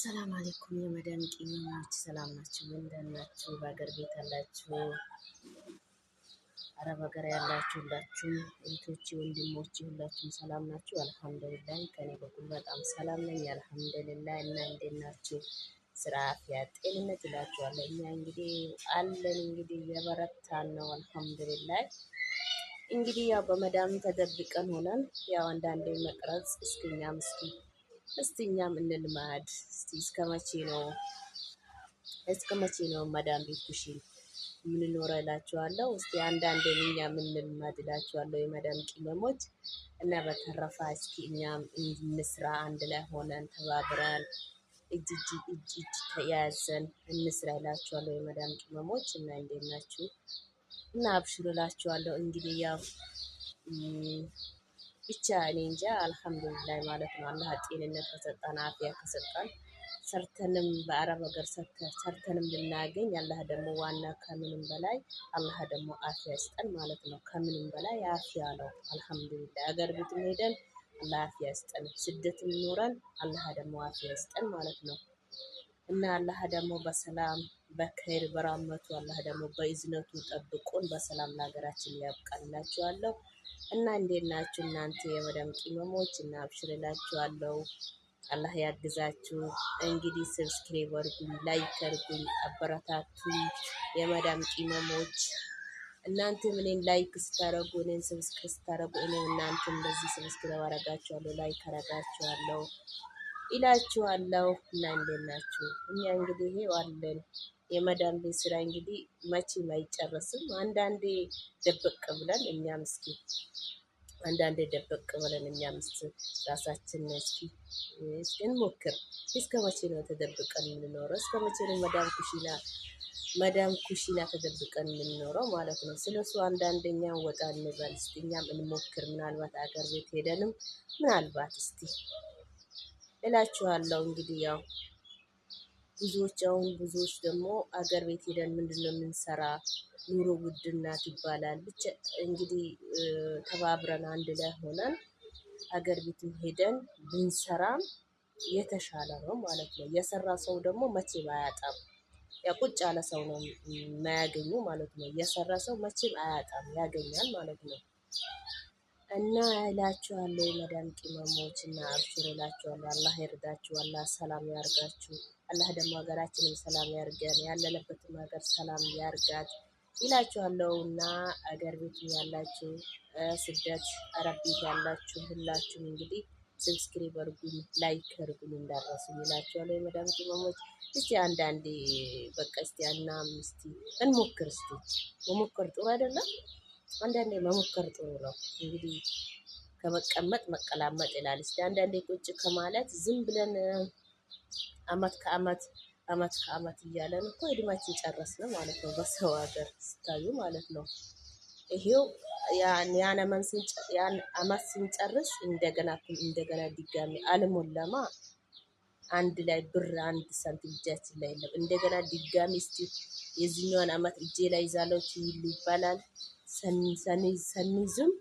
ሰላም አለይኩም የመዳም ቅመሞች ሰላም ናችሁ? እንደምን ናችሁ? በሀገር ቤት ያላችሁ አረብ ሀገር ያላችሁ ሁላችሁም እህቶቼ ወንድሞቼ ሁላችሁም ሰላም ናችሁ? አልሐምዱሊላህ ከኔ በኩል በጣም ሰላም ነኝ አልሐምዱሊላህ። እና እንዴት ናችሁ? ስራ፣ አፍያ፣ ጤንነት ይላችኋለሁ። እኛ እንግዲህ አለን እንግዲህ የበረታን ነው አልሐምዱሊላህ። እንግዲህ ያው በመዳም ተደብቀን ሆነን ያው አንዳንዴ መቅረጽ እስቲ እኛም እንልማድ። እስከ መቼ ነው መዳም ቤት ኩሽን የምንኖረው እላችኋለሁ። እስቲ አንዳንዴ እኛም እንልማድ እላችኋለሁ የመዳም ቅመሞች። እና በተረፈ እስኪ እኛም እንስራ፣ አንድ ላይ ሆነን ተባብረን እጅ ተያያዘን እንስራ እላችኋለሁ የመዳም ቅመሞች። እና እንዴት ናችሁ? እና አብሽሩ እላችኋለሁ። እንግዲህ ያው ብቻ እኔ እንጃ አልሐምዱሊላህ ማለት ነው። አላህ ጤንነት ከሰጠን አፍያ ከሰጠን ሰርተንም በአረብ ሀገር ሰርተንም ልናገኝ አላህ ደግሞ ዋና ከምንም በላይ አላህ ደግሞ አፍያ ይስጠን ማለት ነው። ከምንም በላይ አፍያ ነው አልሐምዱሊላህ። አገር ቤት ሄደን አላህ አፍያ ይስጠን፣ ስደትም ኖረን አላህ ደግሞ አፍያ ይስጠን ማለት ነው። እና አላህ ደግሞ በሰላም በኸይር በራመቱ አላህ ደግሞ በእዝነቱ ጠብቆን በሰላም ለሀገራችን ያብቃላችኋለሁ። እና እንዴት ናችሁ እናንተ የመዳም ቅመሞች? እና አብሽርላችኋለሁ። አላህ ያግዛችሁ። እንግዲህ ሰብስክራይብ አድርጉኝ፣ ላይክ አድርጉኝ፣ አበረታቱኝ የመዳም ቅመሞች። እናንተም እኔን ላይክ ስታረጉ እኔን ሰብስክራይብ ስታረጉ እኔም እናንተም እንደዚህ ሰብስክራይብ አረጋችኋለሁ፣ ላይክ አረጋችኋለሁ ይላችኋለሁ። እና እንዴት ናችሁ? እኛ እንግዲህ ይሄው አለን። የመዳም ቤት ስራ እንግዲህ መቼም አይጨረስም። አንዳንዴ ደበቅ ብለን እኛም እስኪ ራሳችን እስኪ እንሞክር። እስከ መቼ ነው ተደብቀን የምንኖረው? እስከ መቼ ነው መዳም ኩሽና ተደብቀን የምንኖረው ማለት ነው? ስለሱ አንዳንደኛም ወጣ እንበል እስቲ፣ እኛም እንሞክር። ምናልባት አገር ቤት ሄደንም ምናልባት እስቲ እላችኋለሁ። እንግዲህ ያው ብዙዎች ደግሞ አገር ቤት ሄደን ምንድነው የምንሰራ? ኑሮ ውድናት ይባላል። ብቻ እንግዲህ ተባብረን አንድ ላይ ሆነን አገር ቤት ሄደን ብንሰራም የተሻለ ነው ማለት ነው። የሰራ ሰው ደግሞ መቼም አያጣም። ያ ቁጭ ያለ ሰው ነው የማያገኙ ማለት ነው። የሰራ ሰው መቼም አያጣም፣ ያገኛል ማለት ነው። እና እላችኋለሁ የመዳም ቅመሞች እና አብሽሩ እላችኋለሁ። አላህ ይርዳችሁ፣ አላህ ሰላም ያርጋችሁ። አላህ ደግሞ ሀገራችንም ሰላም ያርገን፣ ያለንበትም ሀገር ሰላም ያርጋት ይላችኋለሁ። እና አገር ቤት ያላችሁ ስደት አረብ ቤት ያላችሁ ሁላችሁም እንግዲህ ሰብስክራይብ አድርጉኝ፣ ላይክ አድርጉኝ እንዳትረሱ ይላችኋለሁ የመዳም ቅመሞች። እስቲ አንዳንዴ በቃ እስቲ እንሞክር። እስቲ መሞከር ጥሩ አይደለም? አንዳንዴ መሞከር ጥሩ ነው። እንግዲህ ከመቀመጥ መቀላመጥ ይላል። እስቲ አንዳንዴ ቁጭ ከማለት ዝም ብለን አመት ከአመት እያለን እኮ እድሜያችን ጨረስን ማለት ነው። በሰው ሀገር ስታዩ ማለት ነው። ይሄው ያን አመት ስንጨርስ እንደገና ድጋሚ አልሞላማ አንድ ላይ ብር አንድ ሳንቲም እጃችን ላይ የለም። እንደገና ድጋሚ እስቲ የዚህኛውን አመት እጄ ላይ ይዛለው ትይሉ ይባላል። ሰንይዝም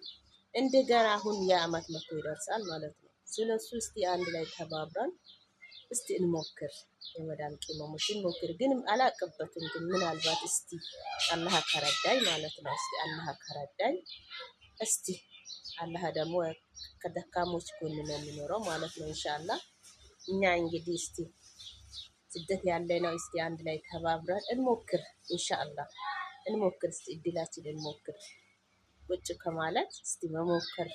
እንደገና አሁን የአመት መቶ ይደርሳል ማለት ነው። ስለሱ እስቲ አንድ ላይ ተባብረን እስቲ እንሞክር የመዳም ቅመሞች እንሞክር። ግን አላቅበትም። ግን ምናልባት እስቲ አላህ ከረዳኝ ማለት ነው። እስቲ አላህ ከረዳኝ እስቲ አላህ ደግሞ ከደካሞች ጎን ነው የሚኖረው ማለት ነው ኢንሻአላህ። እኛ እንግዲህ እስቲ ስደት ያለ ነው። እስቲ አንድ ላይ ተባብረን እንሞክር ኢንሻአላህ። እንሞክር እስቲ እድላችን እንሞክር። ቁጭ ከማለት እስቲ መሞከር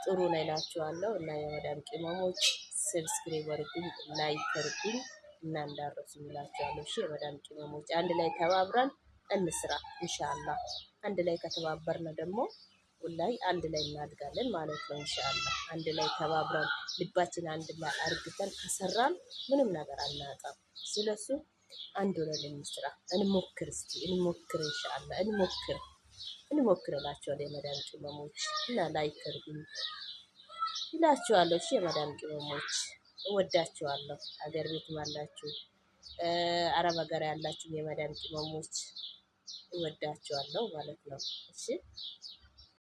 ጥሩ ነው እላችኋለሁ። እና የመዳም ቅመሞች ሰብስክራይብ አድርጉኝ፣ ላይክ አድርጉኝ እና እንዳትረሱ እላችኋለሁ። እሺ የመዳም ቅመሞች አንድ ላይ ተባብረን እንስራ ኢንሻአላህ። አንድ ላይ ከተባበርን ደግሞ ወላሂ አንድ ላይ እናድጋለን ማለት ነው ኢንሻአላህ። አንድ ላይ ተባብረን ልባችን አንድ ላይ አርግተን ከሰራን ምንም ነገር አናጣም። ስለሱ አንድ ሆነን እንስራ፣ እንሞክር። እስቲ እንሞክር ኢንሻአላህ እንሞክር እላችኋለሁ የመዳም ቅመሞች። እና ላይክ አድርጉኝ ይላችኋለሁ። እሺ የመዳም ቅመሞች እወዳችኋለሁ። አገር ቤት ያላችሁ አረብ ሀገር ያላችሁ የመዳም ቅመሞች እወዳችኋለሁ ማለት ነው። እሺ